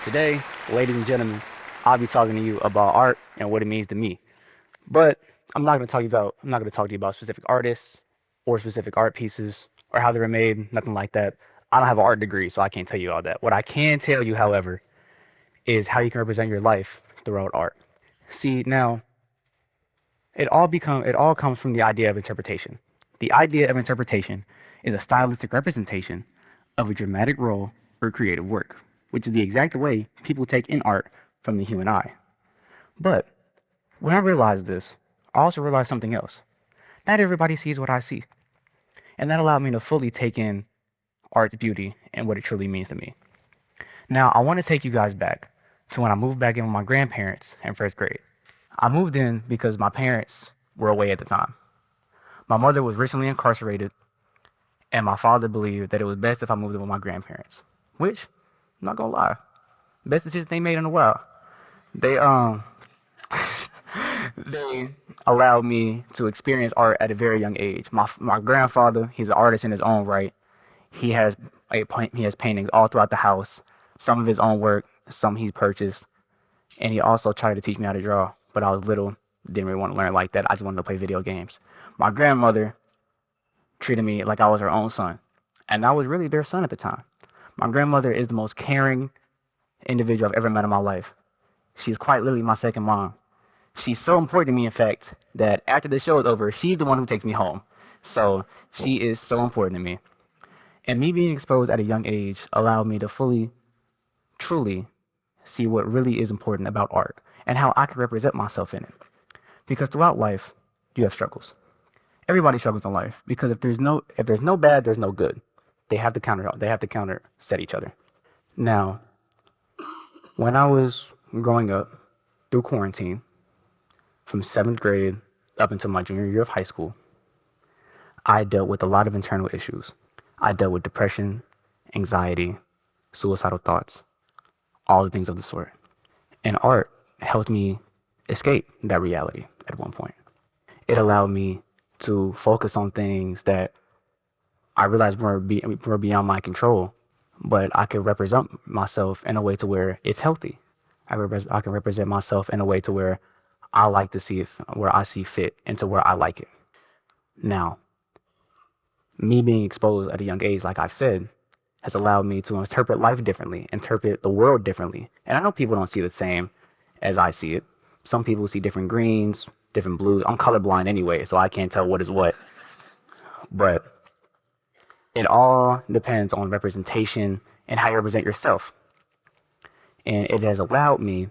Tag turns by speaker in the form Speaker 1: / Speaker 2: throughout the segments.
Speaker 1: Today, ladies and gentlemen, I'll be talking to you about art and what it means to me. But I'm not going to talk to you about specific artists or specific art pieces or how they were made, nothing like that. I don't have an art degree, so I can't tell you all that. What I can tell you, however, is how you can represent your life throughout art. See, now it all comes from the idea of interpretation. The idea of interpretation is a stylistic representation of a dramatic role or creative work, which is the exact way people take in art from the human eye. But when I realized this, I also realized something else. Not everybody sees what I see, and that allowed me to fully take in art's beauty and what it truly means to me. Now, I want to take you guys back to when I moved back in with my grandparents in first grade. I moved in because my parents were away at the time. My mother was recently incarcerated, and my father believed that it was best if I moved in with my grandparents. Which, I'm not gonna lie, best decision they made in a while. They they allowed me to experience art at a very young age. My grandfather, he's an artist in his own right. He has he has paintings all throughout the house. Some of his own work, some he's purchased, and he also tried to teach me how to draw. But I was little, didn't really want to learn like that. I just wanted to play video games. My grandmother treated me like I was her own son, and I was really their son at the time. My grandmother is the most caring individual I've ever met in my life. She's quite literally my second mom. She's so important to me, in fact, that after the show is over, she's the one who takes me home. So she is so important to me. And me being exposed at a young age allowed me to fully, truly see what really is important about art and how I can represent myself in it. Because throughout life, you have struggles. Everybody struggles in life because if there's no bad, there's no good. They have to counter set each other. Now, when I was growing up through quarantine, from seventh grade up until my junior year of high school, I dealt with a lot of internal issues. I dealt with depression, anxiety, suicidal thoughts, all the things of the sort. And art helped me escape that reality at one point. It allowed me to focus on things that I realized were beyond my control, but I could represent myself in a way to where it's healthy. I can represent myself in a way to where I like to see it, where I see fit, and to where I like it. Now, me being exposed at a young age, like I've said, has allowed me to interpret life differently, interpret the world differently. And I know people don't see the same as I see it. Some people see different greens, different blues. I'm colorblind anyway, so I can't tell what is what. But it all depends on representation and how you represent yourself. And it has allowed me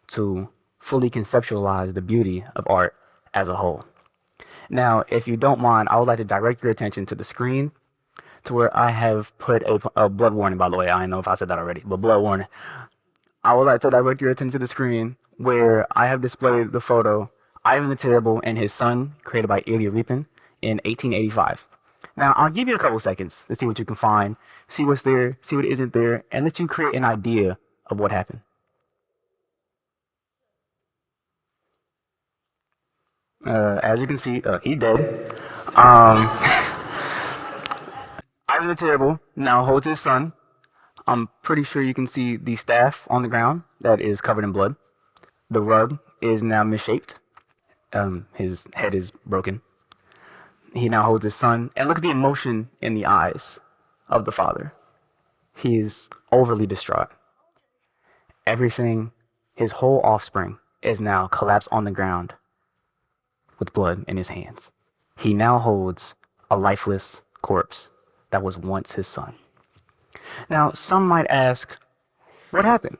Speaker 1: to fully conceptualize the beauty of art as a whole. Now, if you don't mind, I would like to direct your attention to the screen to where I have put a blood warning, by the way. I don't know if I said that already, but blood warning. I would like to direct your attention to the screen where I have displayed the photo Ivan the Terrible and his son, created by Ilya Repin in 1885. Now, I'll give you a couple seconds to see what you can find, see what's there, see what isn't there, and let you create an idea of what happened. As you can see, he's dead. Um, Ivan the Terrible now holds his son. I'm pretty sure you can see the staff on the ground that is covered in blood. The rug is now misshaped. His head is broken. He now holds his son, and look at the emotion in the eyes of the father. He is overly distraught. Everything, his whole offspring, is now collapsed on the ground with blood in his hands. He now holds a lifeless corpse that was once his son. Now, some might ask, what happened?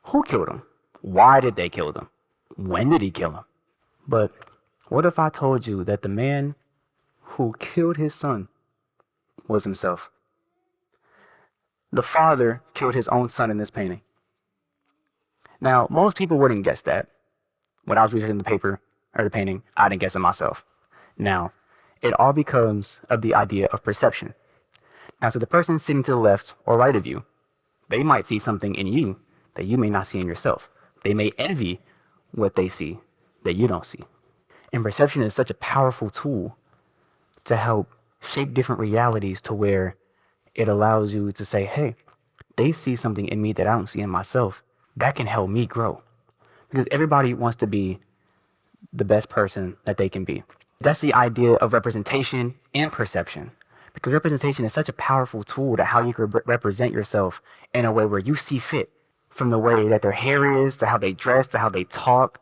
Speaker 1: Who killed him? Why did they kill him? When did he kill him? But what if I told you that the man who killed his son was himself? The father killed his own son in this painting. Now, most people wouldn't guess that. When I was researching the paper or the painting, I didn't guess it myself. Now, it all becomes of the idea of perception. Now, to the person sitting to the left or right of you, they might see something in you that you may not see in yourself. They may envy what they see that you don't see. And perception is such a powerful tool to help shape different realities to where it allows you to say, hey, they see something in me that I don't see in myself. That can help me grow. Because everybody wants to be the best person that they can be. That's the idea of representation and perception. Because representation is such a powerful tool to how you can represent yourself in a way where you see fit. From the way that their hair is, to how they dress, to how they talk,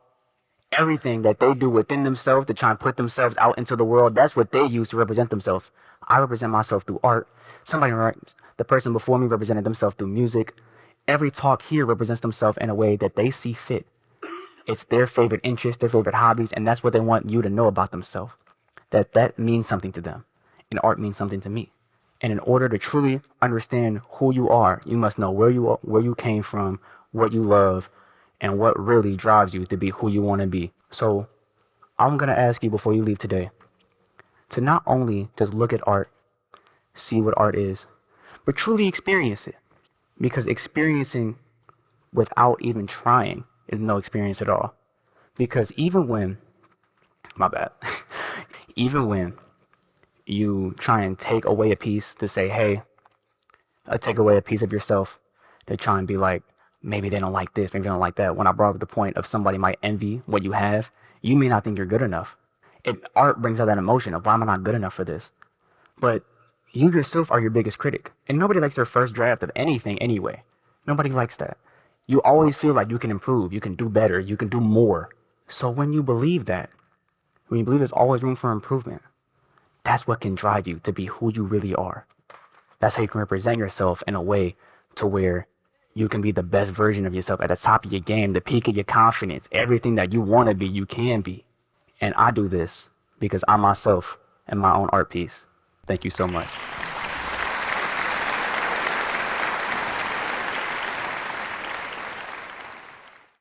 Speaker 1: everything that they do within themselves to try and put themselves out into the world, that's what they use to represent themselves. I represent myself through art. The person before me represented themselves through music. Every talk here represents themselves in a way that they see fit. It's their favorite interests, their favorite hobbies, and that's what they want you to know about themselves. That means something to them. And art means something to me. And in order to truly understand who you are, you must know where you came from, what you love, and what really drives you to be who you want to be. So I'm going to ask you before you leave today to not only just look at art, see what art is, but truly experience it. Because experiencing without even trying is no experience at all. Because even when you try and take away a piece to say, hey, take away a piece of yourself, to try and be like, maybe they don't like this, maybe they don't like that. When I brought up the point of somebody might envy what you have, you may not think you're good enough. Art brings out that emotion of, why am I not good enough for this? But you yourself are your biggest critic. And nobody likes their first draft of anything anyway. Nobody likes that. You always feel like you can improve, you can do better, you can do more. So when you believe that, when you believe there's always room for improvement, that's what can drive you to be who you really are. That's how you can represent yourself in a way to where you can be the best version of yourself at the top of your game, the peak of your confidence, everything that you want to be, you can be. And I do this because I myself am my own art piece. Thank you so much.